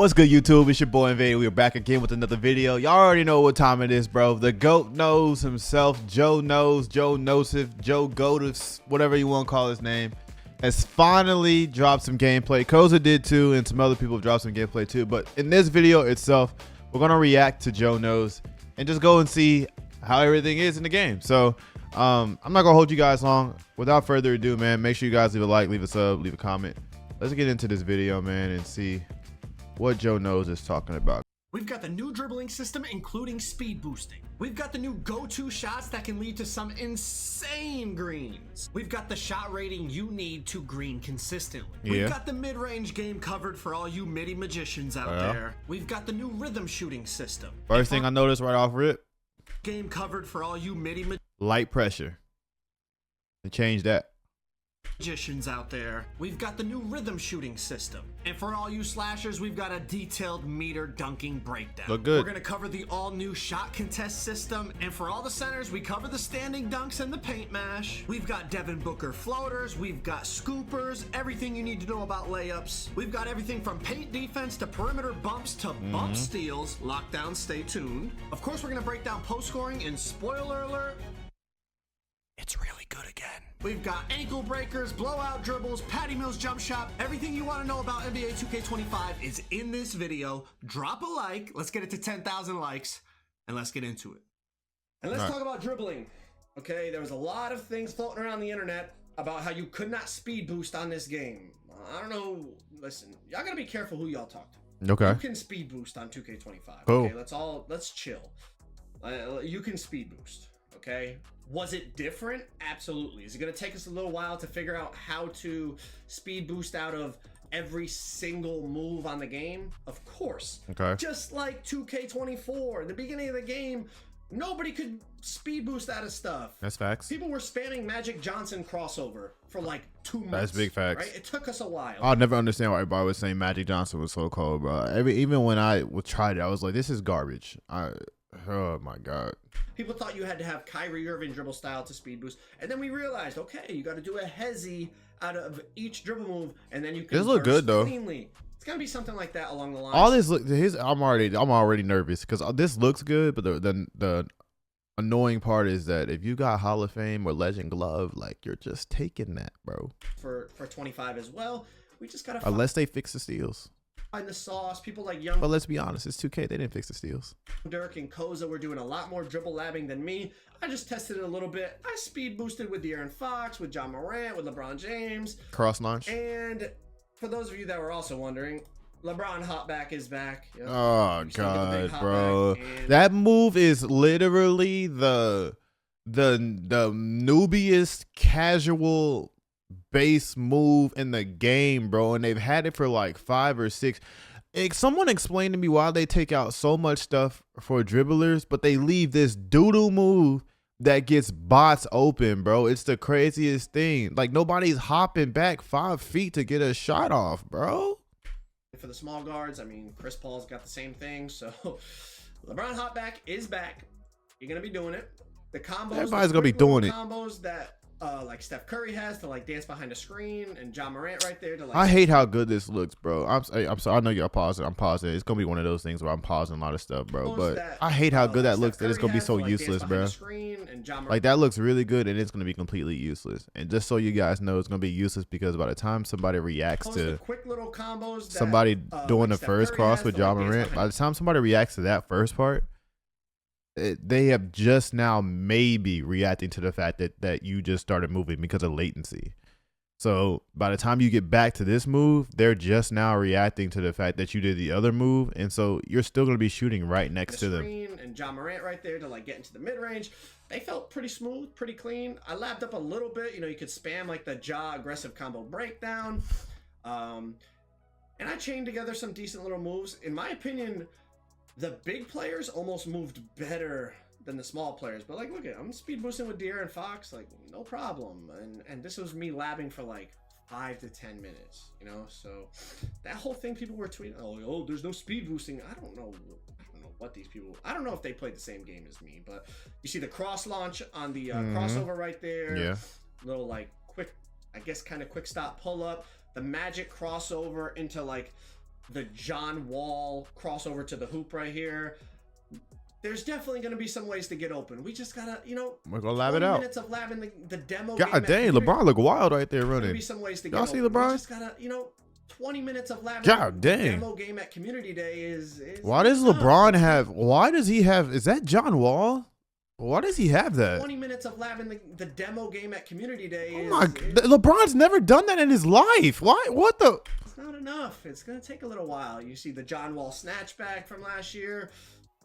What's good, YouTube? It's your boy Invade. We are back again with another video. Y'all already know what time it is, bro. The GOAT knows himself. Joe knows. Joe Nosif. Joe Goto, whatever you want to call his name, has finally dropped some gameplay. Koza did too, and some other people have dropped some gameplay too. But in this video itself, we're gonna react to Joe Knows and just go and see how everything is in the game. So I'm not gonna hold you guys long. Without further ado, man, make sure you guys leave a like, leave a sub, leave a comment. Let's get into this video, man, and see what Joe Knows is talking about. We've got the new dribbling system, including speed boosting. We've got the new Goto Shots that can lead to some insane greens. We've got the shot rating you need to green consistently. We've got the mid-range game covered for all you midi magicians out there. We've got the new rhythm shooting system. First thing I noticed right off rip, game covered for all you midi light pressure. They changed that. magicians out there. We've got the new rhythm shooting system. And for all you slashers, we've got a detailed meter dunking breakdown. Look good. We're gonna cover the all new shot contest system. And for all the centers, we cover the standing dunks and the paint mash. We've got Devin Booker floaters. We've got scoopers, everything you need to know about layups. We've got everything from paint defense to perimeter bumps to bump steals. Lockdown, stay tuned. Of course, we're gonna break down post scoring, and spoiler alert, it's really good again. We've got ankle breakers, blowout dribbles, Patty Mills jump shot. Everything you want to know about NBA 2K25 is in this video. Drop a like. Let's get it to 10,000 likes, and let's get into it. And let's talk about dribbling. Okay, there was a lot of things floating around the internet about how you could not speed boost on this game. I don't know. Listen, y'all gotta be careful who y'all talk to. Okay. You can speed boost on 2K25. Cool. Okay, let's chill. You can speed boost. Okay. Was it different? Absolutely. Is it going to take us a little while to figure out how to speed boost out of every single move on the game? Of course. Okay. Just like 2K24, the beginning of the game, nobody could speed boost out of stuff. That's facts. People were spamming Magic Johnson crossover for like 2 months. That's big facts. Right? It took us a while. I'll never understand why everybody was saying Magic Johnson was so cold, bro. Even when I tried it, I was like, this is garbage. Oh my god. People thought you had to have Kyrie Irving dribble style to speed boost, and then we realized, okay, you got to do a hezzy out of each dribble move, and then you can. This look good though. Cleanly. It's gonna be something like that along the lines. All this look. I'm already nervous because this looks good, but the annoying part is that if you got Hall of Fame or Legend Glove, like you're just taking that, bro. For 25 as well, we just gotta. Unless they fix the steals. Find the sauce. People like Young. But let's be honest, it's 2K. They didn't fix the steals. Dirk and Koza were doing a lot more dribble labbing than me. I just tested it a little bit. I speed boosted with De'Aaron Fox, with John Morant, with LeBron James. Cross launch. And for those of you that were also wondering, LeBron hopback is back. Yep. Oh god, bro, that move is literally the noobiest casual base move in the game, bro, and they've had it for like 5 or 6. Someone explain to me why they take out so much stuff for dribblers, but they leave this doodle move that gets bots open, bro. It's the craziest thing. Like nobody's hopping back 5 feet to get a shot off, bro. For the small guards, I mean, Chris Paul's got the same thing. So LeBron hopback is back. You're gonna be doing it. The combos, everybody's gonna be doing it. Combos that like Steph Curry has to like dance behind the screen, and John Morant right there to like. I hate how good this looks, bro. I'm sorry. I know you're pausing. I'm pausing. It's gonna be one of those things where I'm pausing a lot of stuff, bro. But that, I hate how good that looks. That it's gonna be so like useless, bro. Like that looks really good, and it's gonna be completely useless. And just so you guys know, it's gonna be useless because by the time somebody reacts to quick little combos that, somebody doing like the first cross with John Morant, by the time somebody reacts to that first part, they have just now maybe reacting to the fact that you just started moving because of latency. So by the time you get back to this move, they're just now reacting to the fact that you did the other move, and so you're still going to be shooting right next to them. And John Morant right there to like get into the mid range. They felt pretty smooth, pretty clean. I lapped up a little bit. You know, you could spam like the jaw aggressive combo breakdown, and I chained together some decent little moves. In my opinion, the big players almost moved better than the small players. But like, look at, I'm speed boosting with De'Aaron Fox, like no problem. And this was me labbing for like 5 to 10 minutes, you know. So that whole thing, people were tweeting, oh, there's no speed boosting. I don't know what these people. I don't know if they played the same game as me, but you see the cross launch on the crossover right there. Yeah. Little like quick, I guess, kind of quick stop pull up. The magic crossover into like the John Wall crossover to the hoop right here. There's definitely going to be some ways to get open. We just got to, you know, we're going to lab it out. minutes of labbing the demo. God dang, LeBron look wild right there running. Be some ways to Y'all get see open. LeBron? We just got to, you know, 20 minutes of labbing. God dang. Demo game at Community Day is why does LeBron have, why does he have, is that John Wall? Why does he have that? 20 minutes of labbing the demo game at Community Day LeBron's never done that in his life. Why? What the? It's not enough. It's going to take a little while. You see the John Wall snatchback from last year.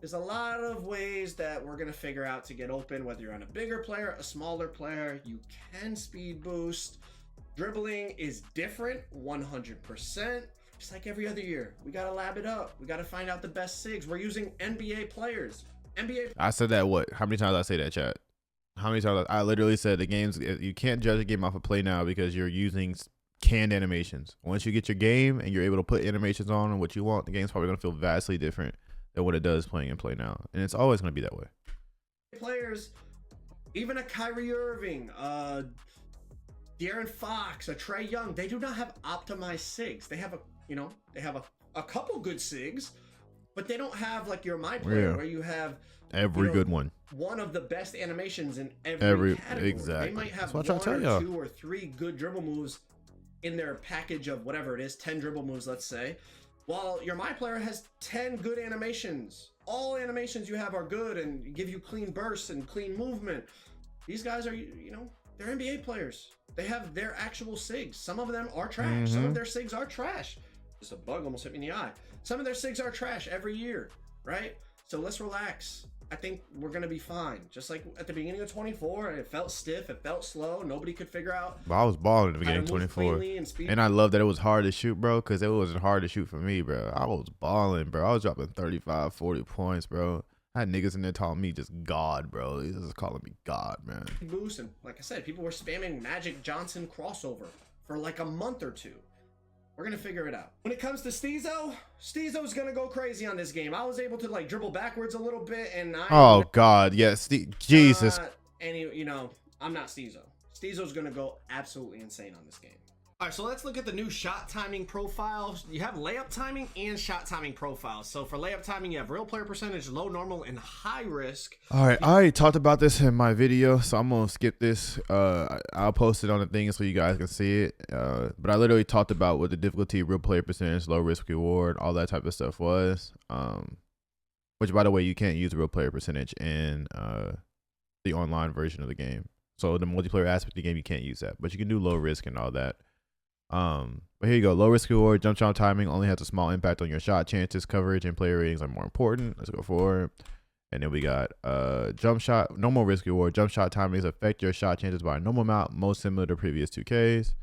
There's a lot of ways that we're going to figure out to get open, whether you're on a bigger player, a smaller player. You can speed boost. Dribbling is different, 100%. Just like every other year. We got to lab it up. We got to find out the best SIGs. We're using NBA players. I said that what? How many times did I say that, chat? How many times? I literally said the games, you can't judge a game off of play now because you're using canned animations. Once you get your game and you're able to put animations on and what you want, the game's probably going to feel vastly different than what it does playing in play now. And it's always going to be that way. Players, even a Kyrie Irving, De'Aaron Fox, a Trey Young, they do not have optimized SIGs. They have a couple good SIGs, but they don't have like your My Player where you have every good one. One of the best animations in every category. Exactly. They might have one or 2 or 3 good dribble moves in their package of whatever it is, 10 dribble moves, let's say. While your My Player has 10 good animations. All animations you have are good and give you clean bursts and clean movement. These guys are, you know, they're NBA players. They have their actual SIGs. Some of them are trash. Some of their SIGs are trash. Just a bug almost hit me in the eye. Some of their SIGs are trash every year, right? So let's relax. I think we're going to be fine. Just like at the beginning of 24, it felt stiff. It felt slow. Nobody could figure out. But I was balling at the beginning of 24. And I love that it was hard to shoot, bro, because it wasn't hard to shoot for me, bro. I was balling, bro. I was dropping 35, 40 points, bro. I had niggas in there calling me just God, bro. They just calling me God, man. Boost, and like I said, people were spamming Magic Johnson crossover for like a month or two. We're going to figure it out. When it comes to Steezo's going to go crazy on this game. I was able to like dribble backwards a little bit and oh God, yes. Jesus. You know, I'm not Steezo. Steezo's going to go absolutely insane on this game. All right, so let's look at the new shot timing profiles. You have layup timing and shot timing profiles. So for layup timing, you have real player percentage, low, normal, and high risk. All right, I already talked about this in my video, so I'm gonna skip this. I'll post it on the thing so you guys can see it. But I literally talked about what the difficulty, real player percentage, low risk reward, all that type of stuff was. Which, by the way, you can't use real player percentage in the online version of the game. So the multiplayer aspect of the game, you can't use that, but you can do low risk and all that. But here you go. Low risk reward, jump shot timing only has a small impact on your shot chances. Coverage and player ratings are more important. Let's go forward. And then we got jump shot, normal risk reward. Jump shot timings affect your shot chances by a normal amount, most similar to previous 2Ks.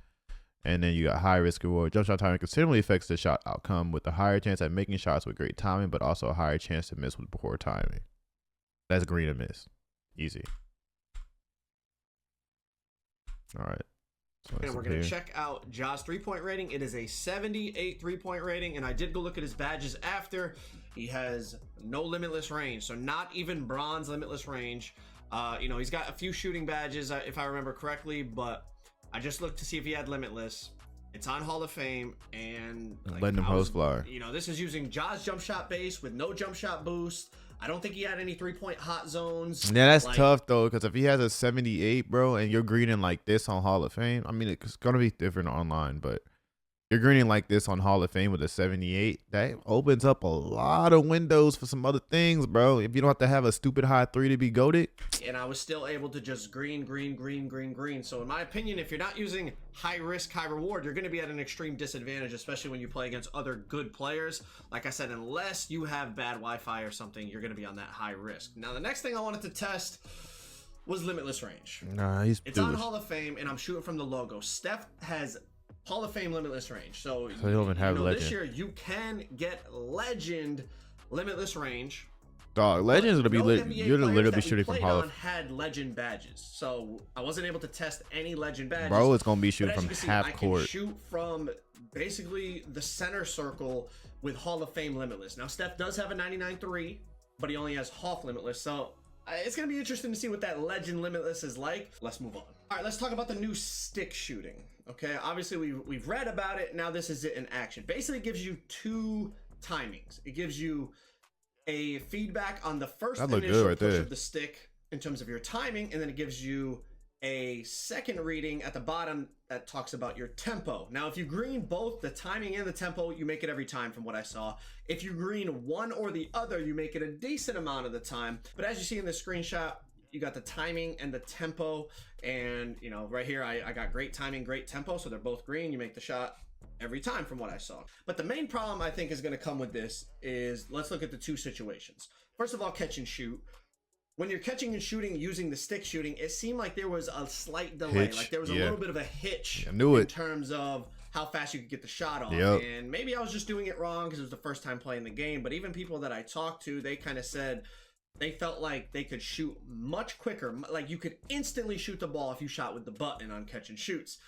And then you got high risk reward. Jump shot timing considerably affects the shot outcome with a higher chance at making shots with great timing, but also a higher chance to miss with poor timing. That's green and miss. Easy. All right. So and we're going to check out Ja's 3-point rating. It is a 78 3-point rating, and I did go look at his badges after. He has no limitless range, so not even bronze limitless range. You know, he's got a few shooting badges, if I remember correctly, but I just looked to see if he had limitless. It's on Hall of Fame, and like, letting him hose fly. You know, this is using Ja's jump shot base with no jump shot boost. I don't think he had any 3-point hot zones. Yeah, that's tough though, because if he has a 78, bro, and you're greening like this on Hall of Fame, I mean, it's gonna be different online, but you're greening like this on Hall of Fame with a 78, that opens up a lot of windows for some other things, bro. If you don't have to have a stupid high 3 to be goated. And I was still able to just green. So in my opinion, if you're not using high risk, high reward, you're going to be at an extreme disadvantage, especially when you play against other good players. Like I said, unless you have bad Wi-Fi or something, you're going to be on that high risk. Now, the next thing I wanted to test was limitless range. Nah, it's on Hall of Fame, and I'm shooting from the logo. Steph has Hall of Fame limitless range. So you don't even have legend. This year you can get legend limitless range. Dog, legend's gonna be lit. You're literally be shooting from Hall of Fame. Had legend badges, so I wasn't able to test any legend badges. Bro, it's gonna be shooting from half court. I can shoot from basically the center circle with Hall of Fame limitless. Now Steph does have a 99.3, but he only has half limitless. So It's going to be interesting to see what that Legend Limitless is like. Let's move on. All right, let's talk about the new stick shooting. Okay, obviously we've read about it. Now this is it in action. Basically, it gives you 2 timings. It gives you a feedback on the first initial push of the stick in terms of your timing, and then it gives you a second reading at the bottom that talks about your tempo. Now, if you green both the timing and the tempo, you make it every time from what I saw. If you green one or the other, you make it a decent amount of the time. But as you see in the screenshot, you got the timing and the tempo, and you know, right here I got great timing, great tempo, so they're both green. You make the shot every time from what I saw. But the main problem I think is going to come with this is, let's look at the 2 situations. First of all, catch and shoot. When you're catching and shooting using the stick shooting, it seemed like there was a slight delay. Like there was a little bit of a hitch in terms of how fast you could get the shot off. And maybe I was just doing it wrong because it was the first time playing the game. But even people that I talked to, they kind of said they felt like they could shoot much quicker. Like you could instantly shoot the ball if you shot with the button on catch and shoots.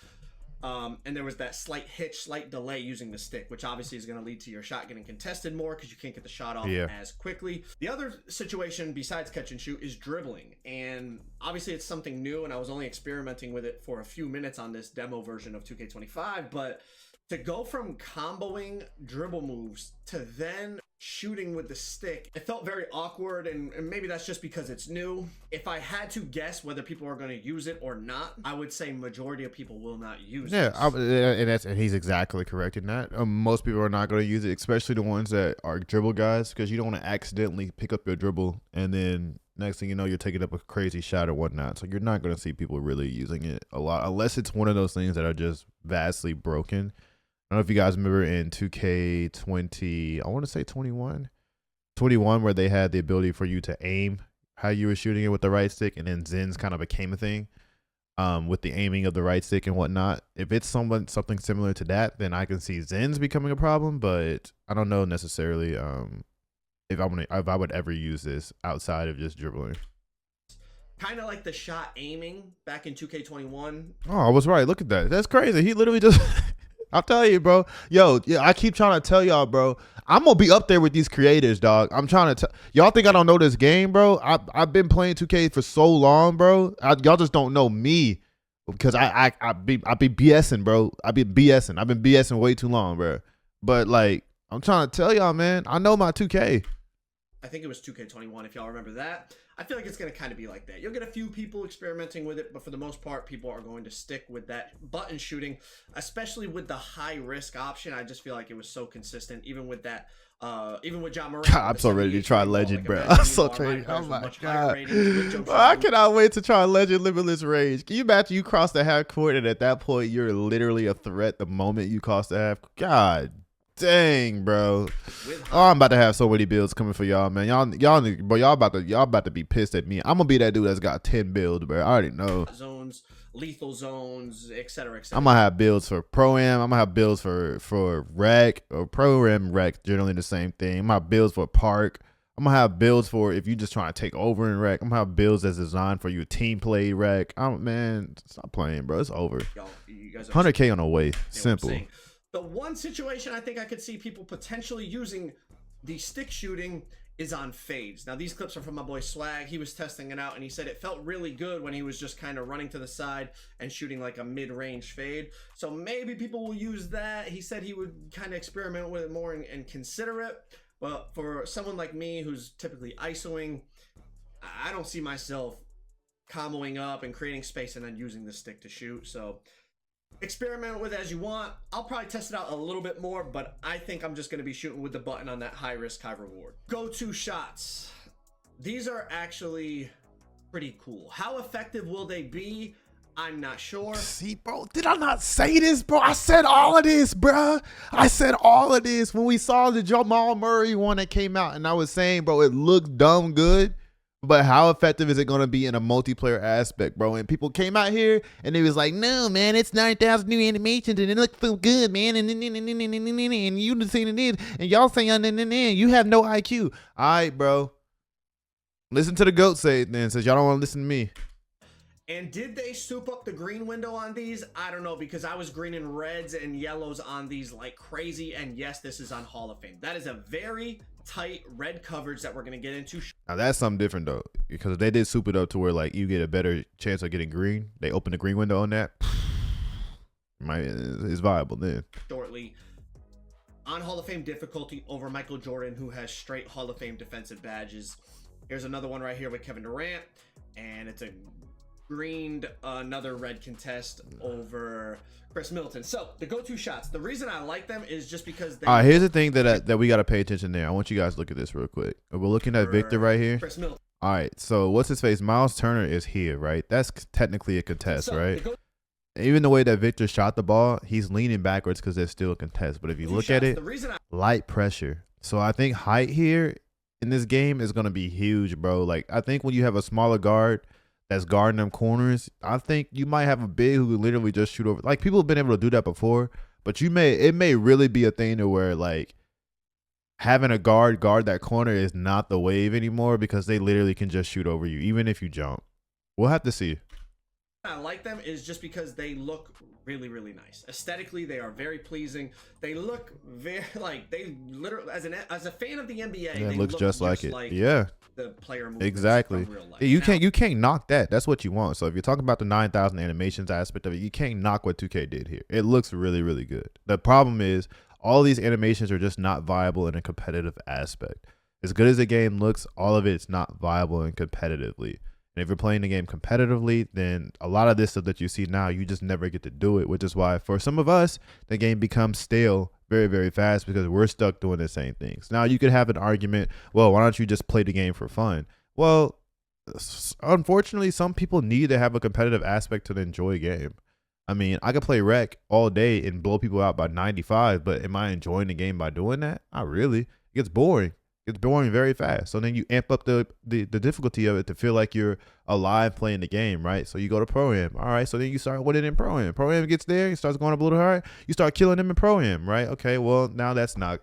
And there was that slight hitch, slight delay using the stick, which obviously is going to lead to your shot getting contested more because you can't get the shot off as quickly. The other situation besides catch and shoot is dribbling. And obviously it's something new, and I was only experimenting with it for a few minutes on this demo version of 2K25. But to go from comboing dribble moves to then shooting with the stick, it felt very awkward, and maybe that's just because it's new. If I had to guess whether people are going to use it or not, I would say majority of people will not use it. And he's exactly correct in that. Most people are not going to use it, especially the ones that are dribble guys, because you don't want to accidentally pick up your dribble and then next thing you know you're taking up a crazy shot or whatnot. So you're not going to see people really using it a lot unless it's one of those things that are just vastly broken. I don't know if you guys remember in 2K20, I want to say 21, where they had the ability for you to aim how you were shooting it with the right stick, and then Zens kind of became a thing with the aiming of the right stick and whatnot. If it's something similar to that, then I can see Zens becoming a problem, but I don't know necessarily if I would ever use this outside of just dribbling. Kind of like the shot aiming back in 2K21. Oh, I was right. Look at that. That's crazy. He literally just... I'll tell you, bro. Yo, yeah, I keep trying to tell y'all, bro. I'm gonna be up there with these creators, dog. I'm trying to y'all think I don't know this game, bro? I've been playing 2K for so long, bro. Y'all just don't know me because I be BSing, bro. I've been BSing way too long, bro. But like, I'm trying to tell y'all, man. I know my 2K. I think it was 2K21, if y'all remember that. I feel like it's going to kind of be like that. You'll get a few people experimenting with it, but for the most part, people are going to stick with that button shooting, especially with the high risk option. I just feel like it was so consistent, even with that, even with John Moran. I'm so ready to try Legend, bro. I'm so ready. Oh my God. I cannot wait to try Legend Limitless Rage. Can you imagine you cross the half court and at that point, you're literally a threat the moment you cross the half? God dang, bro. Oh, I'm about to have so many builds coming for y'all, man. Y'all about to be pissed at me. I'm gonna be that dude that's got 10 builds, bro. I already know. Zones, lethal zones, etc., etc. I'm gonna have builds for Pro-Am. I'm gonna have builds for Rec or Pro-Am Rec, generally the same thing. I'm gonna have builds for Park. I'm gonna have builds for if you just trying to take over in Rec. I'm gonna have builds that's designed for your team play Rec. Man, stop playing, bro. It's over. You guys 100K on the way. Simple. The one situation I think I could see people potentially using the stick shooting is on fades. Now, these clips are from my boy Swag. He was testing it out, and he said it felt really good when he was just kind of running to the side and shooting like a mid-range fade. So maybe people will use that. He said he would kind of experiment with it more and consider it. But for someone like me who's typically ISOing, I don't see myself comboing up and creating space and then using the stick to shoot. So experiment with it as you want. I'll probably test it out a little bit more, but I think I'm just going to be shooting with the button on that high risk, high reward. Goto Shots. These are actually pretty cool. How effective will they be? I'm not sure. See, bro, did I not say this, bro? I said all of this, bro. I said all of this when we saw the Jamal Murray one that came out, and I was saying, bro, it looked dumb good. But how effective is it going to be in a multiplayer aspect, bro? And people came out here and they was like, no, man, it's 9,000 new animations and it looks so good, man. And you just saying it is. And y'all saying, you have no IQ. All right, bro. Listen to the GOAT say it then, since y'all don't want to listen to me. And did they soup up the green window on these? I don't know, because I was greening reds and yellows on these like crazy. And yes, this is on Hall of Fame. That is a very tight red coverage that we're going to get into. Now that's something different though, because they did soup it up to where like you get a better chance of getting green. They open the green window on that. It's viable then. Shortly. On Hall of Fame difficulty over Michael Jordan, who has straight Hall of Fame defensive badges. Here's another one right here with Kevin Durant, and it's a greened another red contest over Chris Middleton. So the Goto Shots, the reason I like them is just because they. Here's the thing that we got to pay attention there. I want you guys to look at this real quick. We're looking at Victor right here. Chris Middleton. All right, so what's his face? Miles Turner is here, right? That's technically a contest, right? Even the way that Victor shot the ball, he's leaning backwards because there's still a contest. But if you look at it, light pressure. So I think height here in this game is going to be huge, bro. Like, I think when you have a smaller guard that's guarding them corners, I think you might have a big who can literally just shoot over. Like, people have been able to do that before, but it may really be a thing to where, like, having a guard that corner is not the wave anymore because they literally can just shoot over you, even if you jump. We'll have to see. I like them is just because they look really, really nice. Aesthetically, they are very pleasing. They look very like they literally as a fan of the NBA. Yeah, they it looks look just like it. Yeah, the player movements exactly. from real life. You can't knock that. That's what you want. So if you're talking about the 9,000 animations aspect of it, you can't knock what 2K did here. It looks really, really good. The problem is all these animations are just not viable in a competitive aspect. As good as the game looks, all of it's not viable and competitively. And if you're playing the game competitively, then a lot of this stuff that you see now, you just never get to do it, which is why for some of us, the game becomes stale very, very fast because we're stuck doing the same things. Now, you could have an argument, well, why don't you just play the game for fun? Well, unfortunately, some people need to have a competitive aspect to enjoy a game. I mean, I could play rec all day and blow people out by 95, but am I enjoying the game by doing that? Not really. It gets boring. It's boring very fast. So then you amp up the difficulty of it to feel like you're alive playing the game, right? So you go to Pro-Am. All right, so then you start winning in Pro-Am. Pro-Am gets there, he starts going up a little hard. You start killing them in Pro-Am, right? Okay, well, now that's not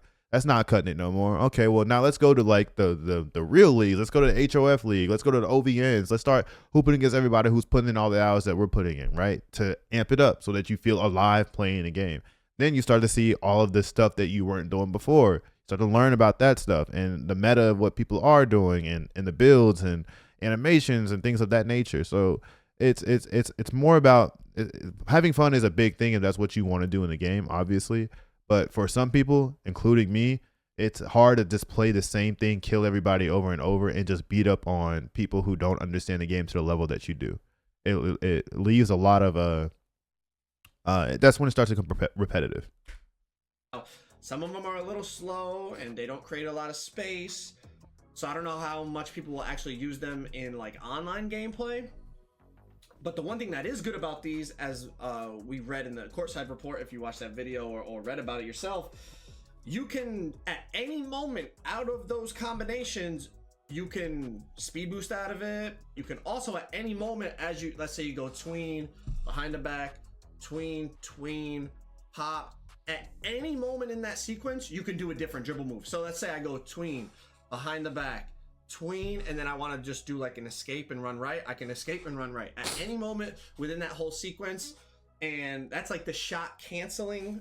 cutting it no more. Okay, well, now let's go to like the real leagues. Let's go to the HOF league. Let's go to the OVNs. Let's start hooping against everybody who's putting in all the hours that we're putting in, right? To amp it up so that you feel alive playing the game. Then you start to see all of this stuff that you weren't doing before. Start to learn about that stuff and the meta of what people are doing and the builds and animations and things of that nature. So it's more about having fun is a big thing if that's what you want to do in the game, obviously. But for some people, including me, it's hard to just play the same thing, kill everybody over and over, and just beat up on people who don't understand the game to the level that you do. It leaves a lot of that's when it starts to become repetitive. Some of them are a little slow and they don't create a lot of space. So I don't know how much people will actually use them in like online gameplay. But the one thing that is good about these, as we read in the courtside report, if you watched that video or read about it yourself, you can at any moment out of those combinations, you can speed boost out of it. You can also at any moment, as you, let's say you go tween, behind the back, tween, hop. At any moment in that sequence, you can do a different dribble move. So let's say I go tween, behind the back, tween, and then I want to just do like an escape and run right. I can escape and run right at any moment within that whole sequence. And that's like the shot canceling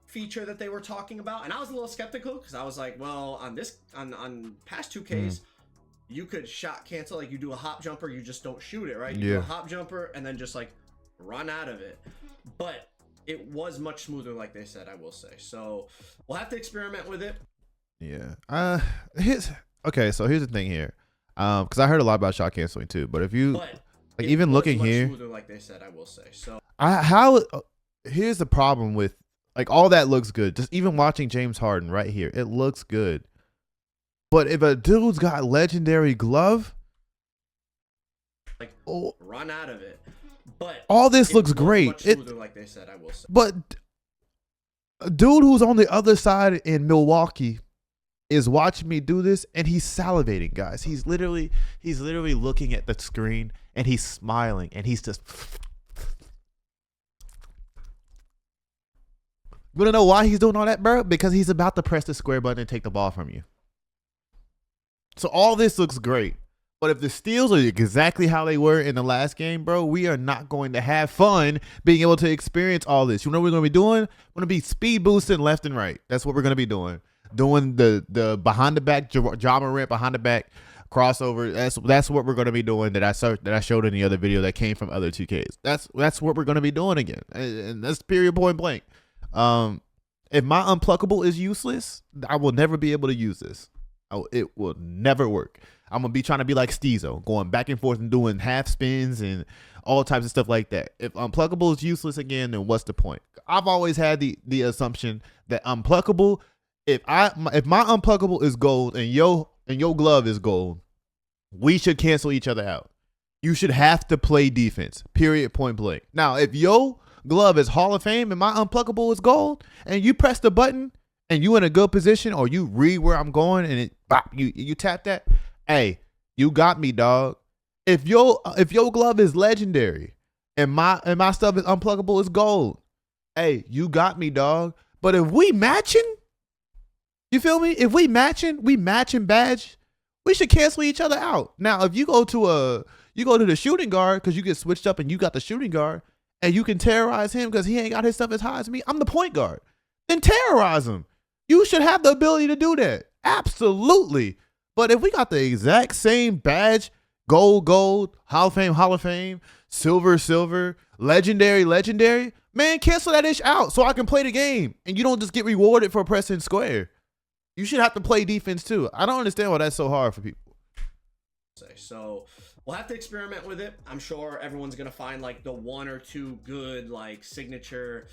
feature that they were talking about. And I was a little skeptical because I was like, well, on past 2Ks, you could shot cancel. Like you do a hop jumper, you just don't shoot it, right? You do a hop jumper and then just like run out of it. But it was much smoother, like they said, I will say. So we'll have to experiment with it. Yeah. So here's the thing here. Because I heard a lot about shot canceling too. But if you even looking here, smoother, like they said, I will say. So here's the problem with like all that looks good. Just even watching James Harden right here, it looks good. But if a dude's got legendary glove, like run out of it. But all this looks great. Like they said, I will say. But a dude who's on the other side in Milwaukee is watching me do this, and he's salivating, guys. He's literally looking at the screen, and he's smiling, and he's just. You wanna know why he's doing all that, bro? Because he's about to press the square button and take the ball from you. So all this looks great. But if the steals are exactly how they were in the last game, bro, we are not going to have fun being able to experience all this. You know what we're going to be doing? We're going to be speed boosting left and right. That's what we're going to be doing. doing the behind the back John Morant behind the back crossover. That's what we're gonna be doing. That I showed in the other video that came from other 2Ks. That's what we're gonna be doing again, and that's period point blank. If my unpluckable is useless, I will never be able to use this. It will never work. I'm gonna be trying to be like Steezo, going back and forth and doing half spins and all types of stuff like that. If unpluckable is useless again, then what's the point? I've always had the assumption that unpluckable, if my unpluckable is gold and your glove is gold, we should cancel each other out. You should have to play defense. Period point blank. Now, if your glove is Hall of Fame and my unpluckable is gold, and you press the button and you in a good position, or you read where I'm going and it you tap that, hey, you got me, dog. If your glove is legendary and my stuff is unpluckable is gold, hey, you got me, dog. But if we matching, you feel me? If we matching badge, we should cancel each other out. Now, if you go to the shooting guard because you get switched up and you got the shooting guard and you can terrorize him because he ain't got his stuff as high as me, I'm the point guard. Then terrorize him. You should have the ability to do that. Absolutely. But if we got the exact same badge, gold, Hall of Fame, silver, legendary, man, cancel that ish out so I can play the game and you don't just get rewarded for pressing square. You should have to play defense too. I don't understand why that's so hard for people. So we'll have to experiment with it. I'm sure everyone's gonna find like the one or two good like signature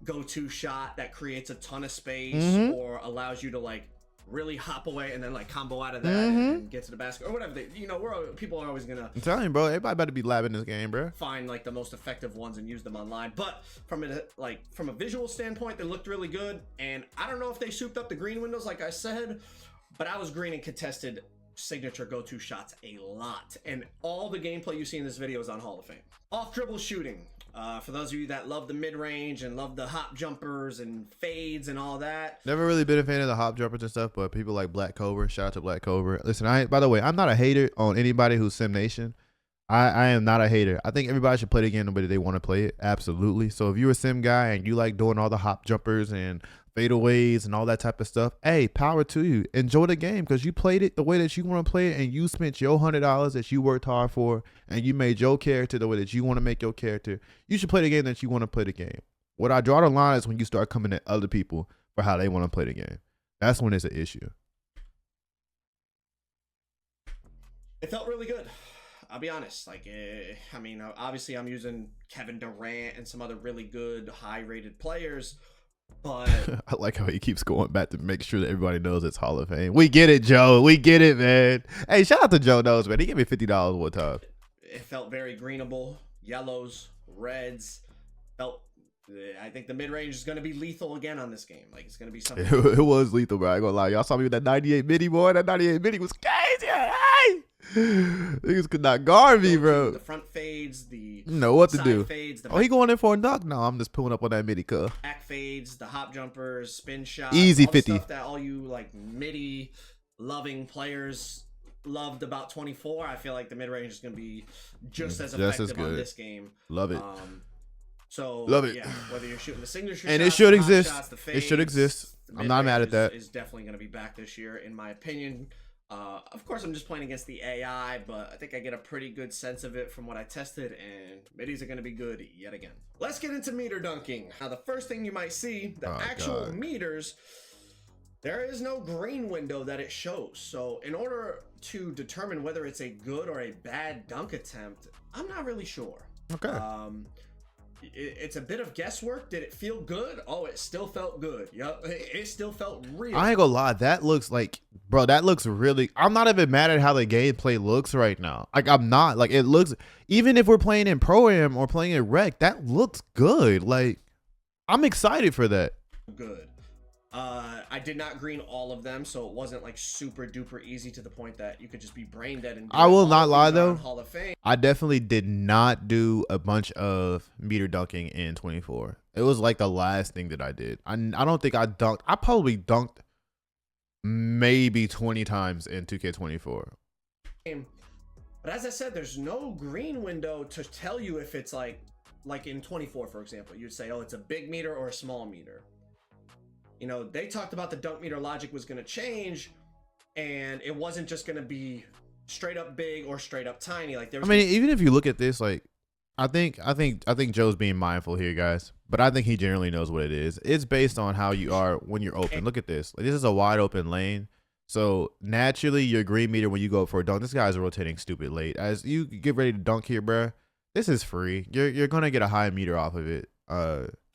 go-to shot that creates a ton of space or allows you to like really hop away and then like combo out of that and get to the basket or whatever. People are always gonna. I'm telling you, bro. Everybody better be labbing this game, bro. Find like the most effective ones and use them online. But from a visual standpoint, they looked really good. And I don't know if they souped up the green windows, like I said, but I was green and contested signature go-to shots a lot. And all the gameplay you see in this video is on Hall of Fame. Off dribble shooting. For those of you that love the mid-range and love the hop jumpers and fades and all that. Never really been a fan of the hop jumpers and stuff, but people like Black Cobra, shout out to Black Cobra. Listen, by the way, I'm not a hater on anybody who's Sim Nation. I am not a hater. I think everybody should play the game the way that they want to play it. Absolutely. So if you're a Sim guy and you like doing all the hop jumpers and fadeaways and all that type of stuff, hey, power to you. Enjoy the game because you played it the way that you want to play it and you spent your $100 that you worked hard for and you made your character the way that you want to make your character. You should play the game that you want to play the game. What I draw the line is when you start coming at other people for how they want to play the game. That's when it's an issue. It felt really good. I'll be honest. Obviously I'm using Kevin Durant and some other really good high-rated players. But I like how he keeps going back to make sure that everybody knows it's Hall of Fame. We get it, Joe. We get it, man. Hey, shout out to Joe Knows, man. He gave me $50 one time. It felt very greenable. Yellows, reds. I think the mid-range is going to be lethal again on this game. Like, it's going to be something. It was lethal, bro. I ain't gonna lie. Y'all saw me with that 98 mini, boy. That 98 mini was crazy. Hey! Niggas could not guard me, bro. The front fades, the know what to side do. Fades, He going in for a dunk? No, I'm just pulling up on that midi, cuz. Back fades, the hop jumpers, spin shots. Easy all 50. Stuff that all you like midi loving players loved about 24. I feel like the mid range is going to be just as effective on this game. Love it. Love it. Yeah, whether you're shooting the signature and shots, it should the exist. Shots, the fades, it should exist. I'm not mad at that. Is definitely going to be back this year, in my opinion. Of course, I'm just playing against the AI, but I think I get a pretty good sense of it from what I tested, and middies are going to be good yet again. Let's get into meter dunking. Now, the first thing you might see, the actual meters, there is no green window that it shows. So in order to determine whether it's a good or a bad dunk attempt, I'm not really sure. Okay. It's a bit of guesswork. Did it feel good? Oh, it still felt good. Yep, it still felt real. I ain't gonna lie. That looks like, bro, that looks really, I'm not even mad at how the gameplay looks right now. Like, I'm not. Like, it looks, even if we're playing in Pro-Am or playing in Rec, that looks good. Like, I'm excited for that. Good. I did not green all of them, so it wasn't like super duper easy to the point that you could just be brain dead. And I will not lie though, Hall of Fame. I definitely did not do a bunch of meter dunking in 24. It was like the last thing that I did. I don't think I dunked. I probably dunked maybe 20 times in 2K24. But as I said, there's no green window to tell you if it's like in 24, for example, you'd say, oh, it's a big meter or a small meter. You know, they talked about the dunk meter logic was going to change, and it wasn't just going to be straight up big or straight up tiny. Like, there was even if you look at this, like, I think Joe's being mindful here, guys. But I think he generally knows what it is. It's based on how you are when you're open. Look at this. Like, this is a wide open lane. So naturally, your green meter when you go for a dunk, this guy's rotating stupid late. As you get ready to dunk here, bruh, this is free. You're gonna get a high meter off of it.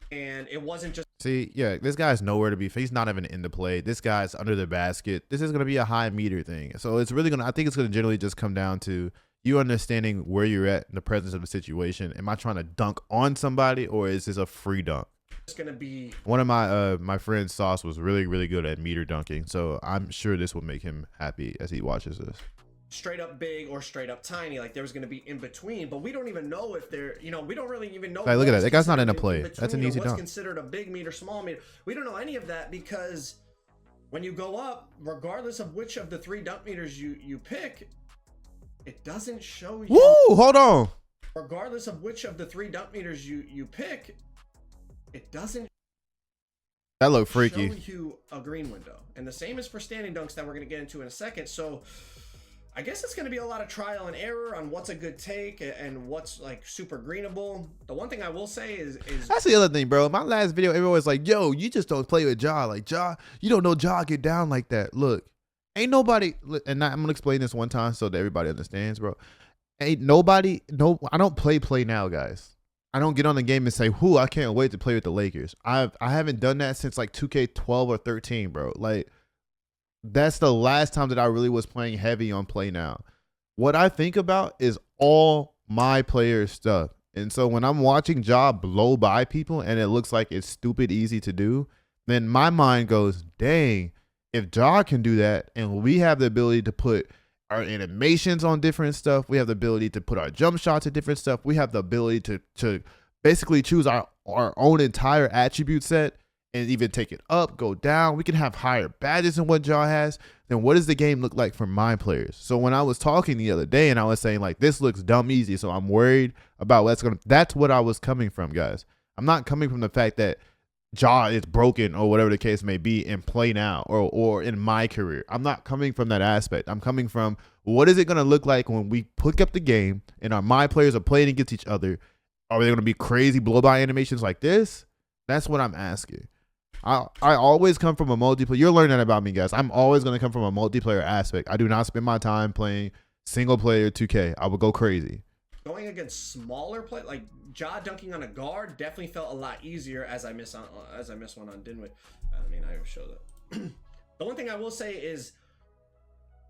And it wasn't just yeah, this guy's nowhere to be. He's not even in the play. This guy's under the basket. This is gonna be a high meter thing. So it's really gonna. I think it's gonna generally just come down to you understanding where you're at in the presence of the situation. Am I trying to dunk on somebody, or is this a free dunk? It's gonna be one of my friend's Sauce was really good at meter dunking, so I'm sure this will make him happy as he watches this. Straight up big or straight up tiny. Like, there was going to be in between, but we don't even know if they're, you know, we don't really even know. Like, look at that. That guy's not in a play. That's an easy what's dunk. Considered a big meter, small meter. We don't know any of that, because when you go up, regardless of which of the 3 dunk meters you pick, it doesn't show you. Woo! Hold on. Regardless of which of the 3 dunk meters you pick, it doesn't. That looked freaky. Show you a green window, and the same is for standing dunks that we're going to get into in a second. So I guess it's going to be a lot of trial and error on what's a good take and what's like super greenable. The one thing I will say is that's the other thing, bro. My last video, everyone was like, "Yo, you just don't play with Ja. Like Ja, you don't know Ja get down like that." Look, ain't nobody, and I'm gonna explain this one time so that everybody understands, bro. Ain't nobody, no, I don't play now, guys. I don't get on the game and say, "Whoo, I can't wait to play with the Lakers." I haven't done that since like 2K12 or 13, bro. Like, that's the last time that I really was playing heavy on play now. What I think about is all my player stuff. And so when I'm watching Ja blow by people and it looks like it's stupid easy to do, then my mind goes, dang, if Ja can do that and we have the ability to put our animations on different stuff, we have the ability to put our jump shots at different stuff, we have the ability to basically choose our own entire attribute set, and even take it up, go down. We can have higher badges than what Ja has. Then what does the game look like for my players? So when I was talking the other day and I was saying like, this looks dumb easy, so I'm worried about that's what I was coming from, guys. I'm not coming from the fact that Ja is broken or whatever the case may be in play now or in my career. I'm not coming from that aspect. I'm coming from, what is it going to look like when we pick up the game and my players are playing against each other? Are they going to be crazy blow by animations like this? That's what I'm asking. I always come from a multiplayer. You're learning that about me, guys. I'm always going to come from a multiplayer aspect. I do not spend my time playing single player 2K. I would go crazy. Going against smaller play, like Ja dunking on a guard, definitely felt a lot easier as I miss one on Dinwiddie. I mean, I show that. The one thing I will say is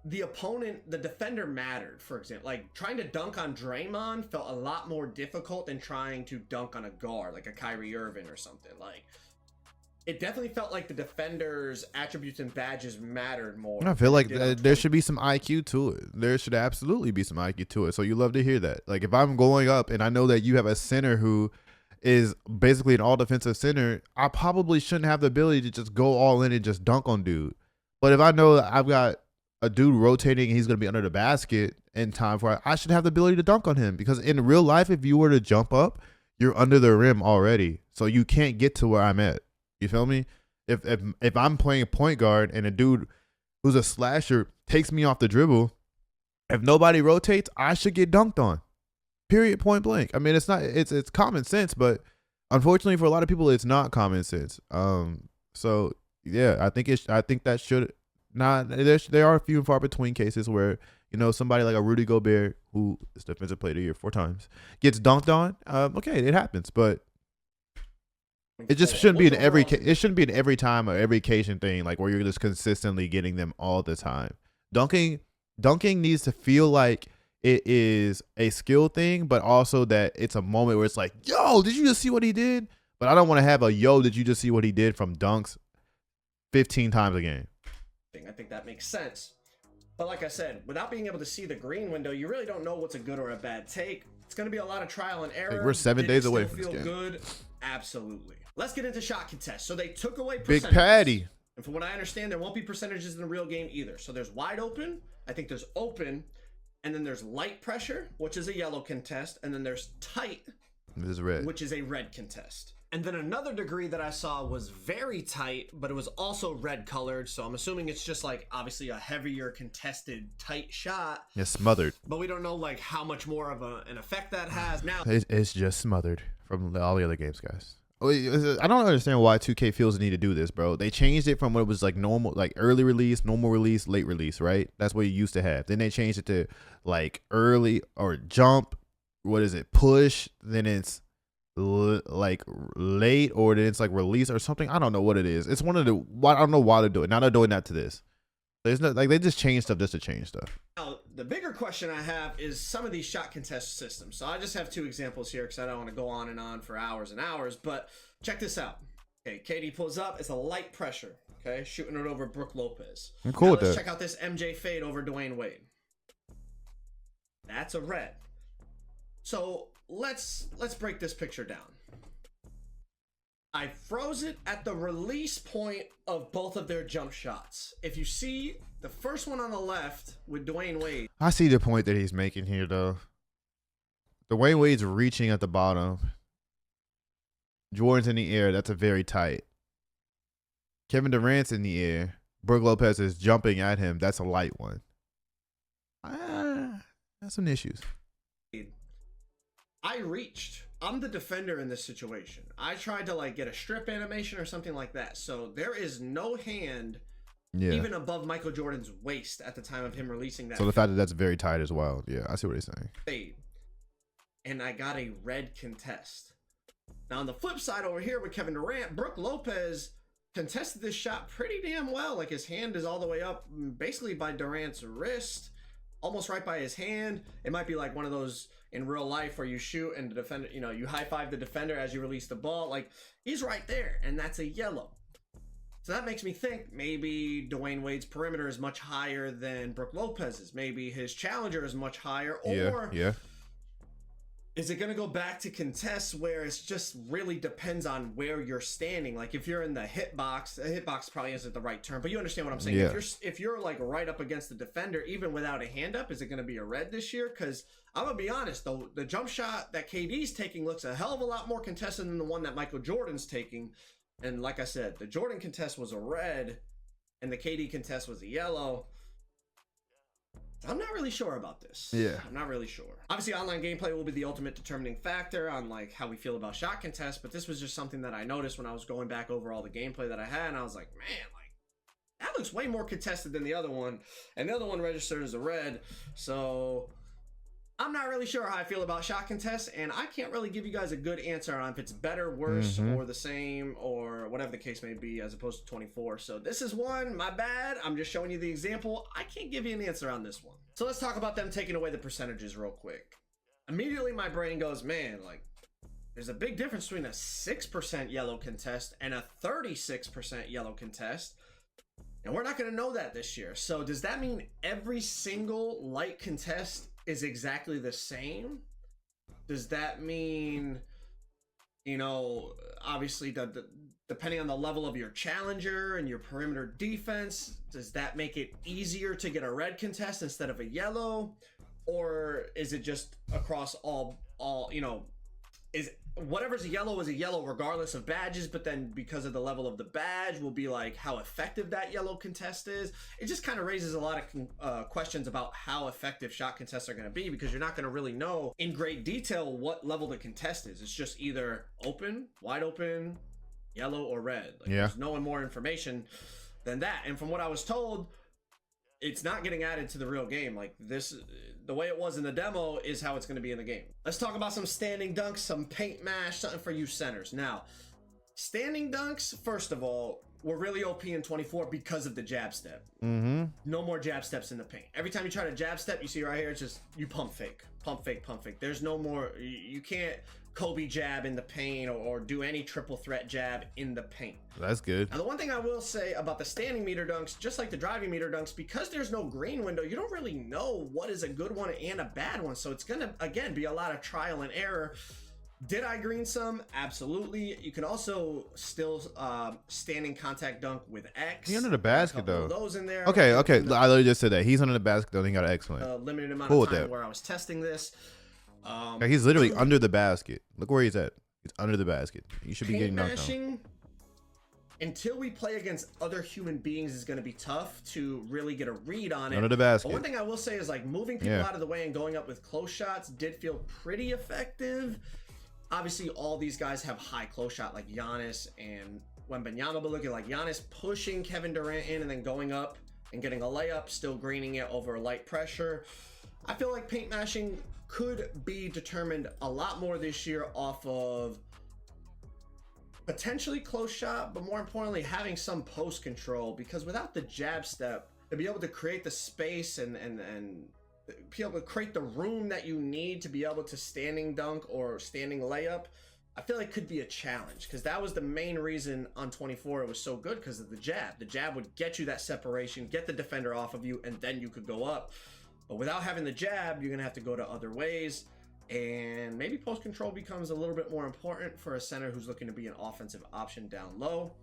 the opponent, the defender mattered. For example, like trying to dunk on Draymond felt a lot more difficult than trying to dunk on a guard, like a Kyrie Irving or something. Like, it definitely felt like the defender's attributes and badges mattered more. I feel like there should be some IQ to it. There should absolutely be some IQ to it. So you love to hear that. Like, if I'm going up and I know that you have a center who is basically an all defensive center, I probably shouldn't have the ability to just go all in and just dunk on dude. But if I know that I've got a dude rotating and he's going to be under the basket in time for it, I should have the ability to dunk on him, because in real life, if you were to jump up, you're under the rim already. So you can't get to where I'm at. You feel me? If I'm playing point guard and a dude who's a slasher takes me off the dribble, if nobody rotates, I should get dunked on. Period, point blank. I mean, it's common sense, but unfortunately for a lot of people, it's not common sense. So yeah, I think that should not. There are few and far between cases where, you know, somebody like a Rudy Gobert, who is defensive player of the year 4 times, gets dunked on. Okay, it happens, but it just shouldn't be it shouldn't be an every time or every occasion thing, like where you're just consistently getting them all the time. Dunking needs to feel like it is a skill thing, but also that it's a moment where it's like, yo, did you just see what he did? But I don't want to have a yo, did you just see what he did from dunks 15 times a game. I think that makes sense. But like I said, without being able to see the green window, you really don't know what's a good or a bad take. It's going to be a lot of trial and error. Like, we're 7 days away from this game. game. Good? Absolutely. Let's get into shot contest. So they took away Big percentages. Patty. And from what I understand, there won't be percentages in the real game either. So there's wide open. I think there's open. And then there's light pressure, which is a yellow contest. And then there's tight, this is red, which is a red contest. And then another degree that I saw was very tight, but it was also red colored. So I'm assuming it's just like obviously a heavier contested tight shot. Yeah, smothered. But we don't know like how much more of an effect that has. Now It's just smothered from all the other games, guys. I don't understand why 2K feels the need to do this, bro. They changed it from what it was like normal, like early release, normal release, late release, right? That's what you used to have. Then they changed it to like early or jump. What is it? Push. Then it's like late, or then it's like release or something. I don't know what it is. It's one of the. I don't know why they do it. Now they're doing that to this. There's no like they just change stuff just to change stuff. Now, the bigger question I have is some of these shot contest systems. So I just have 2 examples here because I don't want to go on and on for hours and hours. But check this out. Okay, KD pulls up. It's a light pressure. Okay, shooting it over Brook Lopez. I'm cool with that. Let's check out this MJ fade over Dwayne Wade. That's a red. So let's break this picture down. I froze it at the release point of both of their jump shots. If you see the first one on the left with Dwayne Wade. I see the point that he's making here, though. Dwayne Wade's reaching at the bottom. Jordan's in the air. That's a very tight. Kevin Durant's in the air. Brook Lopez is jumping at him. That's a light one. That's some issues. I reached. I'm the defender in this situation. I tried to like get a strip animation or something like that. So there is no hand even above Michael Jordan's waist at the time of him releasing that. So the fact that that's very tight as well. Yeah, I see what he's saying. Fade. And I got a red contest. Now on the flip side over here with Kevin Durant, Brook Lopez contested this shot pretty damn well. Like his hand is all the way up basically by Durant's wrist, almost right by his hand. It might be like one of those in real life where you shoot and the defender, you know, you high five the defender as you release the ball. Like he's right there, and that's a yellow. So that makes me think maybe Dwayne Wade's perimeter is much higher than Brook Lopez's. Maybe his challenger is much higher. Or is it going to go back to contests where it's just really depends on where you're standing? Like if you're in the hitbox probably isn't the right term, but you understand what I'm saying. Yeah. If you're like right up against the defender, even without a hand up, is it going to be a red this year? Because I'm going to be honest, though, the jump shot that KD's taking looks a hell of a lot more contested than the one that Michael Jordan's taking. And like I said, the Jordan contest was a red and the KD contest was a yellow. I'm not really sure about this. Yeah. I'm not really sure. Obviously, online gameplay will be the ultimate determining factor on like how we feel about shot contests, but this was just something that I noticed when I was going back over all the gameplay that I had, and I was like, man, like that looks way more contested than the other one, and the other one registered as a red. So I'm not really sure how I feel about shot contests, and I can't really give you guys a good answer on if it's better, worse, or the same, or whatever the case may be, as opposed to 24. So this is one, my bad. I'm just showing you the example. I can't give you an answer on this one. So let's talk about them taking away the percentages real quick. Immediately my brain goes, man, like there's a big difference between a 6% yellow contest and a 36% yellow contest. And we're not going to know that this year. So does that mean every single light contest is exactly the same? Does that mean, you know, obviously depending on the level of your challenger and your perimeter defense, does that make it easier to get a red contest instead of a yellow? Or is it just across all, you know, is whatever's a yellow is a yellow regardless of badges, but then because of the level of the badge will be like how effective that yellow contest is. It just kind of raises a lot of questions about how effective shot contests are going to be, because you're not going to really know in great detail what level the contest is. It's just either open, wide open, yellow, or red. Like, there's no more information than that. And from what I was told, it's not getting added to the real game. Like this, the way it was in the demo is how it's going to be in the game. Let's talk about some standing dunks, some paint mash, something for you centers. Now, standing dunks, first of all, were really OP in 24 because of the jab step. No more jab steps in the paint. Every time you try to jab step, you see right here, it's just you pump fake, pump fake, pump fake. There's no more, you can't Kobe jab in the paint or do any triple threat jab in the paint. That's good. Now, the one thing I will say about the standing meter dunks, just like the driving meter dunks, because there's no green window, you don't really know what is a good one and a bad one. So it's going to, again, be a lot of trial and error. Did I green some? Absolutely. You can also still standing contact dunk with X. He's under the basket, though. Those in there. Okay. I literally just said that. He's under the basket, though. He got an excellent. Limited amount of time where I was testing this. He's literally under the basket. Look where he's at. It's under the basket. You should be Paint getting knocked out. mashing, until we play against other human beings, is going to be tough to really get a read on it. Under the basket. But one thing I will say is, like, moving people out of the way and going up with close shots did feel pretty effective. Obviously, all these guys have high close shot, like Giannis and Wembanyama, but look at, like, Giannis pushing Kevin Durant in and then going up and getting a layup, still greening it over light pressure. I feel like paint mashing could be determined a lot more this year off of potentially close shot, but more importantly, having some post control, because without the jab step, to be able to create the space and be able to create the room that you need to be able to standing dunk or standing layup, I feel like could be a challenge, because that was the main reason on 24 it was so good, because of the jab. The jab would get you that separation, get the defender off of you, and then you could go up. But without having the jab, you're gonna have to go to other ways. And maybe post control becomes a little bit more important for a center who's looking to be an offensive option down low.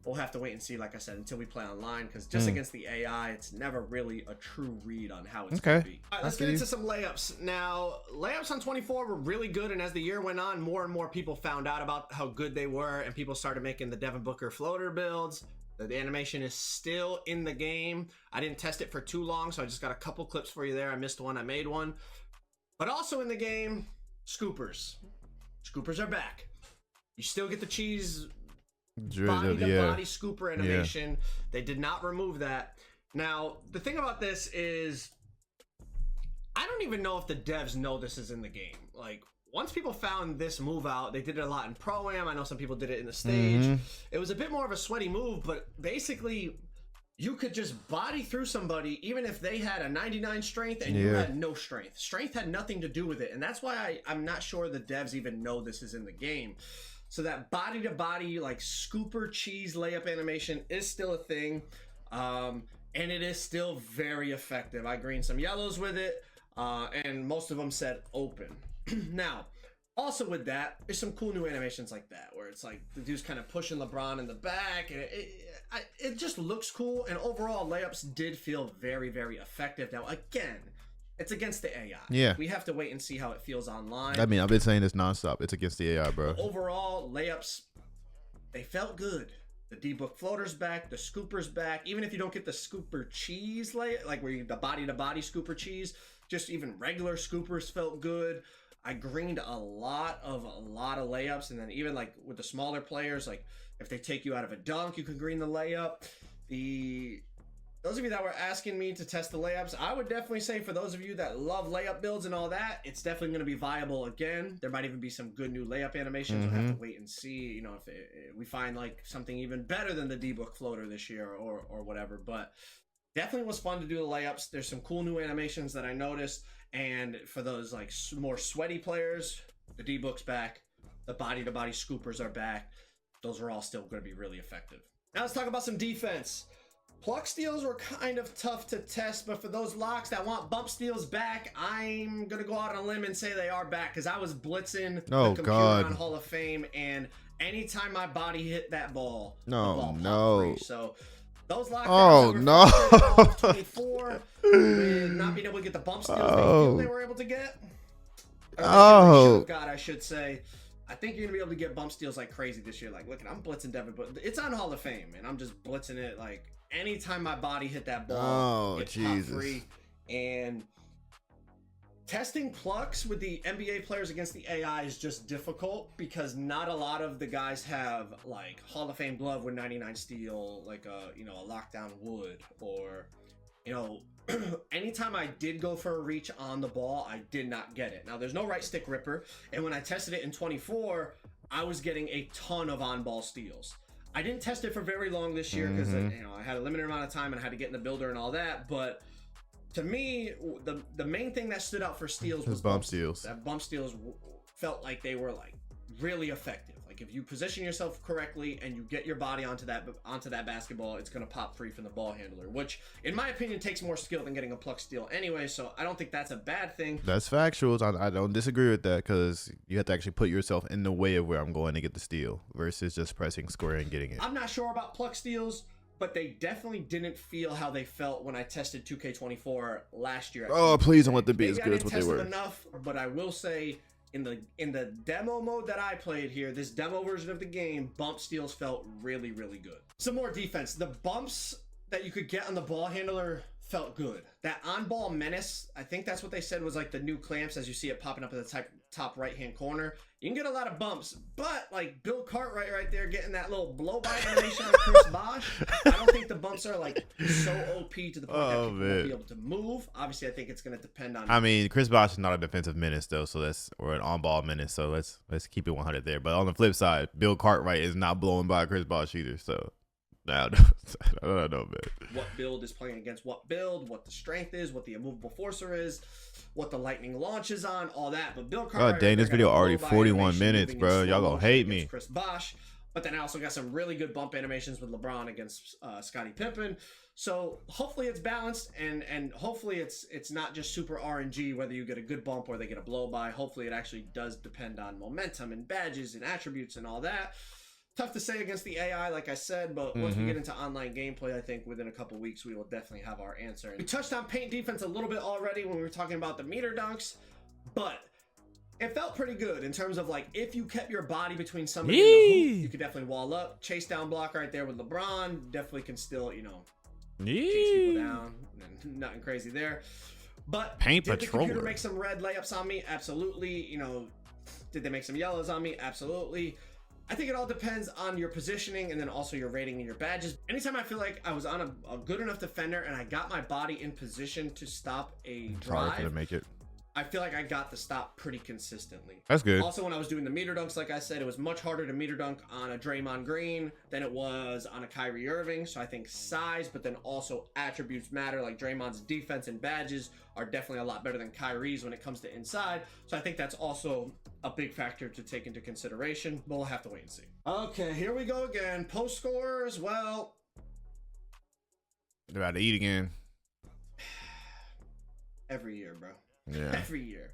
We'll have to wait and see, like I said, until we play online, because just against the AI, it's never really a true read on how it's going to be. All right, let's get into some layups. Now, layups on 24 were really good, and as the year went on, more and more people found out about how good they were, and people started making the Devin Booker floater builds. The animation is still in the game. I didn't test it for too long, so I just got a couple clips for you there. I missed one, I made one. But also in the game, scoopers. Scoopers are back. You still get the cheese body to body scooper animation. They did not remove that. Now, the thing about this is, I don't even know if the devs know this is in the game. Like, once people found this move out, they did it a lot in Pro-Am. I know some people did it in the stage. It was a bit more of a sweaty move, but basically, you could just body through somebody even if they had a 99 strength and you had no strength. Strength had nothing to do with it. And that's why I'm not sure the devs even know this is in the game. So that body to body, like, scooper cheese layup animation is still a thing. And it is still very effective. I greened some yellows with it. And most of them said open. Now, also with that, there's some cool new animations like that, where it's like the dude's kind of pushing LeBron in the back, and it just looks cool. And overall, layups did feel very, very effective. Now, again, it's against the AI. Yeah. We have to wait and see how it feels online. I mean, I've been saying this nonstop. It's against the AI, bro. Overall, layups, they felt good. The D-Book floater's back, the scooper's back. Even if you don't get the scooper cheese layup, like where you the body-to-body scooper cheese, just even regular scoopers felt good. I greened a lot of layups, and then even like with the smaller players, like if they take you out of a dunk, you can green the layup. Those of you that were asking me to test the layups, I would definitely say for those of you that love layup builds and all that, it's definitely going to be viable again. There might even be some good new layup animations. We'll have to wait and see, you know, if we find like something even better than the D-Book floater this year or whatever. But definitely was fun to do the layups. There's some cool new animations that I noticed. And for those like more sweaty players, the D-Book's back. The body-to-body scoopers are back. Those are all still going to be really effective. Now let's talk about some defense. Pluck steals were kind of tough to test, but for those locks that want bump steals back, I'm going to go out on a limb and say they are back, because I was blitzing the computer on Hall of Fame, and anytime my body hit that ball, the ball popped free. So those lockdowns 24 with not being able to get the bump steals they were able to get. I should say. I think you're gonna be able to get bump steals like crazy this year. Like, look, I'm blitzing Devin, but it's on Hall of Fame, and I'm just blitzing it. Like, anytime my body hit that ball, it popped free. And testing plucks with the NBA players against the AI is just difficult, because not a lot of the guys have like Hall of Fame glove with 99 steal, like a lockdown would, or anytime I did go for a reach on the ball, I did not get it. Now, there's no right stick ripper, and when I tested it in 24, I was getting a ton of on-ball steals. I didn't test it for very long this year because I had a limited amount of time and I had to get in the builder and all that, but to me, the main thing that stood out for steals was bump steals. That bump steals felt like they were like really effective. Like, if you position yourself correctly and you get your body onto that basketball, it's going to pop free from the ball handler, which in my opinion takes more skill than getting a pluck steal anyway, so I don't think that's a bad thing. That's factual. I don't disagree with that, because you have to actually put yourself in the way of where I'm going to get the steal versus just pressing square and getting it. I'm not sure about pluck steals, but they definitely didn't feel how they felt when I tested 2K24 last year. Oh, please don't let them be as good as what they were. Enough, but I will say, in the demo mode that I played here, this demo version of the game, bump steals felt really, really good. Some more defense. The bumps that you could get on the ball handler felt good. That on-ball menace, I think that's what they said was like the new clamps, as you see it popping up in the top right-hand corner. You can get a lot of bumps, but like Bill Cartwright right there getting that little blow-by animation on Chris Bosh, I don't think the bumps are like so OP to the point that people won't be able to move. Obviously, I think it's going to depend on... I mean, Chris Bosh is not a defensive menace though, so or an on-ball menace, so let's keep it 100 there. But on the flip side, Bill Cartwright is not blowing by Chris Bosh either, so... I don't know, man. What build is playing against what build, what the strength is, what the immovable forcer is, what the lightning launch is on, all that. But Bill Cartwright... Oh, dang, this video already 41 minutes, bro. Y'all gonna hate me. Chris Bosh. But then I also got some really good bump animations with LeBron against Scottie Pippen. So hopefully it's balanced, and hopefully it's not just super RNG whether you get a good bump or they get a blow by. Hopefully it actually does depend on momentum and badges and attributes and all that. Tough to say against the AI, like I said, but once we get into online gameplay, I think within a couple weeks, we will definitely have our answer. We touched on paint defense a little bit already when we were talking about the meter dunks, but it felt pretty good in terms of like, if you kept your body between somebody and the hoop, you could definitely wall up. Chase down block right there with LeBron, definitely can still, you know, chase people down. Nothing crazy there. But paint did the computer patroller make some red layups on me? Absolutely. You know, did they make some yellows on me? Absolutely. I think it all depends on your positioning and then also your rating and your badges. Anytime I feel like I was on a good enough defender and I got my body in position to stop a drive, to make it. I feel like I got the stop pretty consistently. That's good. Also, when I was doing the meter dunks, like I said, it was much harder to meter dunk on a Draymond Green than it was on a Kyrie Irving. So I think size, but then also attributes matter. Like Draymond's defense and badges are definitely a lot better than Kyrie's when it comes to inside. So I think that's also a big factor to take into consideration, but we'll have to wait and see. Okay, here we go again. Post scores, well... They're about to eat again. Every year, bro. Yeah. Every year.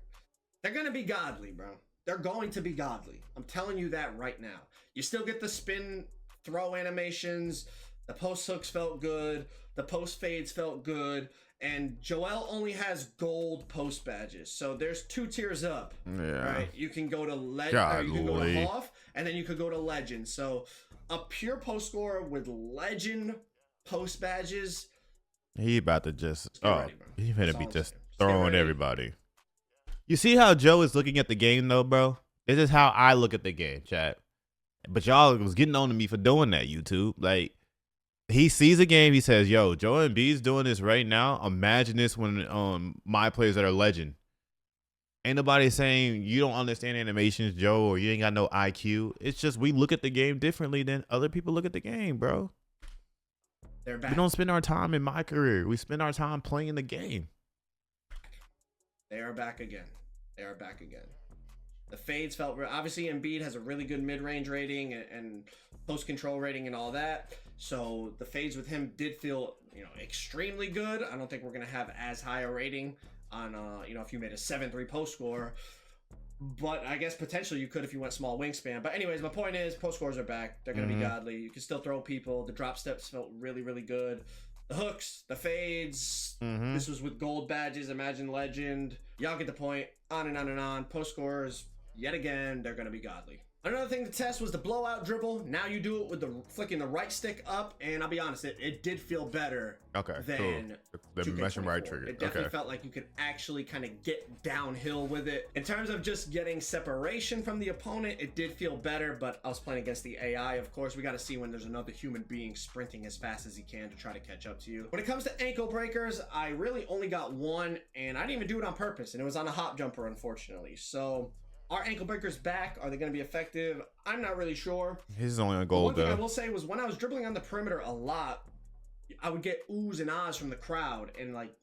They're going to be godly, bro. They're going to be godly. I'm telling you that right now. You still get the spin throw animations. The post hooks felt good. The post fades felt good. And Joel only has gold post badges. So there's 2 tiers up. Yeah. Right? You can go to legend, you can go to off, and then you could go to legend. So a pure post scorer with legend post badges. He about to just ready, he's gonna be just throwing everybody. You see how Joe is looking at the game though, bro? This is how I look at the game, chat. But y'all was getting on to me for doing that, YouTube. Like, he sees a game, he says, yo, Joe Embiid's doing this right now. Imagine this when my players that are legend. Ain't nobody saying you don't understand animations, Joe, or you ain't got no IQ. It's just we look at the game differently than other people look at the game, bro. They're back. We don't spend our time in my career. We spend our time playing the game. They are back again. They are back again. The fades felt obviously Embiid has a really good mid-range rating and post-control rating and all that. So the fades with him did feel, you know, extremely good. I don't think we're gonna have as high a rating on you know, if you made a 7-3 post score. But I guess potentially you could if you went small wingspan. But anyways, my point is post scores are back. They're gonna be godly. You can still throw people. The drop steps felt really, really good. The hooks, the fades. This was with gold badges. Imagine legend. Y'all get the point. On and on and on. Post scores, yet again, they're gonna be godly. Another thing to test was the blowout dribble. Now you do it with the flicking the right stick up, and I'll be honest, it did feel better than the measure right trigger. It definitely felt like you could actually kind of get downhill with it. In terms of just getting separation from the opponent, it did feel better, but I was playing against the AI, of course. We got to see when there's another human being sprinting as fast as he can to try to catch up to you. When it comes to ankle breakers, I really only got one, and I didn't even do it on purpose, and it was on a hop jumper, unfortunately. So... are ankle breakers back? Are they going to be effective? I'm not really sure. His is only on gold, though. One thing I will say was when I was dribbling on the perimeter a lot, I would get oohs and ahs from the crowd, and like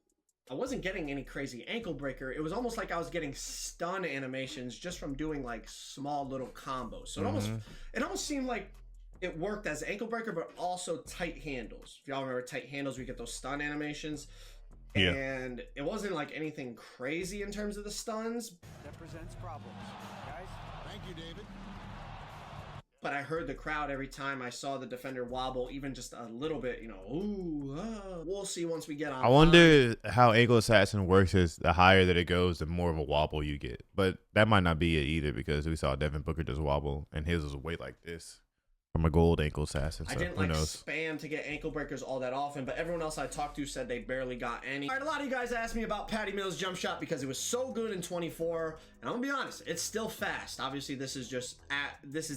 I wasn't getting any crazy ankle breaker. It was almost like I was getting stun animations just from doing like small little combos. So it almost seemed like it worked as ankle breaker, but also tight handles. If y'all remember tight handles, we get those stun animations. Yeah. And it wasn't like anything crazy in terms of the stuns. That presents problems, guys. Thank you, David. but I heard the crowd every time I saw the defender wobble, even just a little bit, you know, ooh, we'll see once we get on. I wonder how ankle assassin works is the higher that it goes, the more of a wobble you get. But that might not be it either, because we saw Devin Booker just wobble, and his was a weight like this from a gold ankle assassin. So I didn't who like knows? spam to get ankle breakers all that often, but everyone else I talked to said they barely got any. All right, a lot of you guys asked me about Patty Mills' jump shot because it was so good in 24, and I'm gonna be honest, it's still fast. Obviously, this is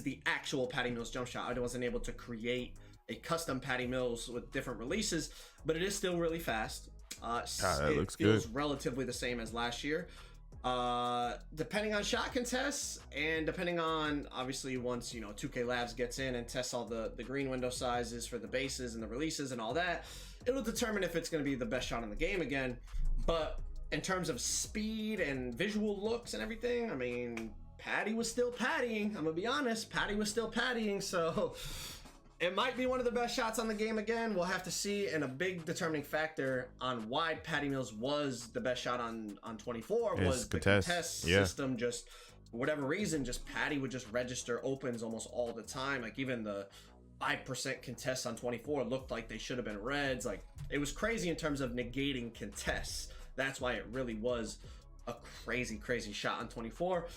the actual Patty Mills jump shot. I wasn't able to create a custom Patty Mills with different releases, but it is still really fast. That looks feels good. Relatively the same as last year. Depending on shot contests, and depending on, obviously, once 2K Labs gets in and tests all the green window sizes for the bases and the releases and all that, it'll determine if it's going to be the best shot in the game again. But in terms of speed and visual looks and everything, I mean, Patty was still pattying. I'm gonna be honest, Patty was still pattying, so it might be one of the best shots on the game again. We'll have to see, and a big determining factor on why Patty Mills was the best shot on 24 was the contest system. Just for whatever reason, just Patty would just register opens almost all the time. Like even the 5% contests on 24 looked like they should have been reds. Like it was crazy in terms of negating contests. That's why it really was a crazy shot on 24.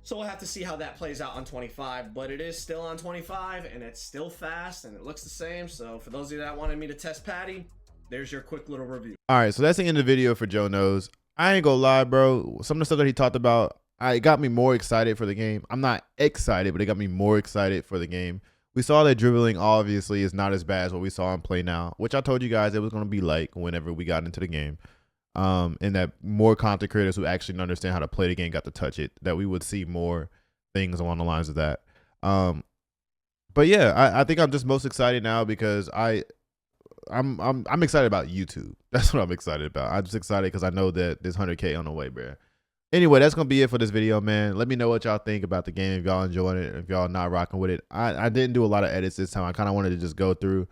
So we'll have to see how that plays out on 25, but it is still on 25 and it's still fast and it looks the same. So for those of you that wanted me to test Patty, there's your quick little review. All right, so that's the end of the video for Joe Knows. I ain't gonna lie, bro. Some of the stuff that he talked about, it got me more excited for the game. I'm not excited, but it got me more excited for the game. We saw that dribbling obviously is not as bad as what we saw in Play Now, which I told you guys it was going to be like whenever we got into the game. And that more content creators who actually understand how to play the game got to touch it, that we would see more things along the lines of that. But yeah, I think I'm just most excited now because I'm excited about YouTube. That's what I'm excited about. I'm just excited because I know that there's 100K on the way, bro. Anyway, that's gonna be it for this video, man. Let me know what y'all think about the game, if y'all enjoying it, if y'all not rocking with it. I didn't do a lot of edits this time. I kind of wanted to just go through.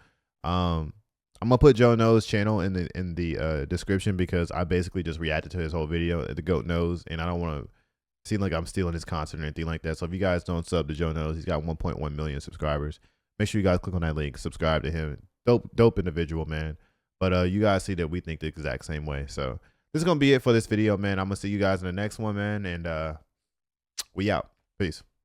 I'm gonna put Joe Knows channel in the description because I basically just reacted to his whole video, the Goat Knows, and I don't want to seem like I'm stealing his content or anything like that. So if you guys don't sub to Joe Knows, he's got 1.1 million subscribers. Make sure you guys click on that link, subscribe to him. Dope individual, man. But you guys see that we think the exact same way. So this is gonna be it for this video, man. I'm gonna see you guys in the next one, man, and we out. Peace.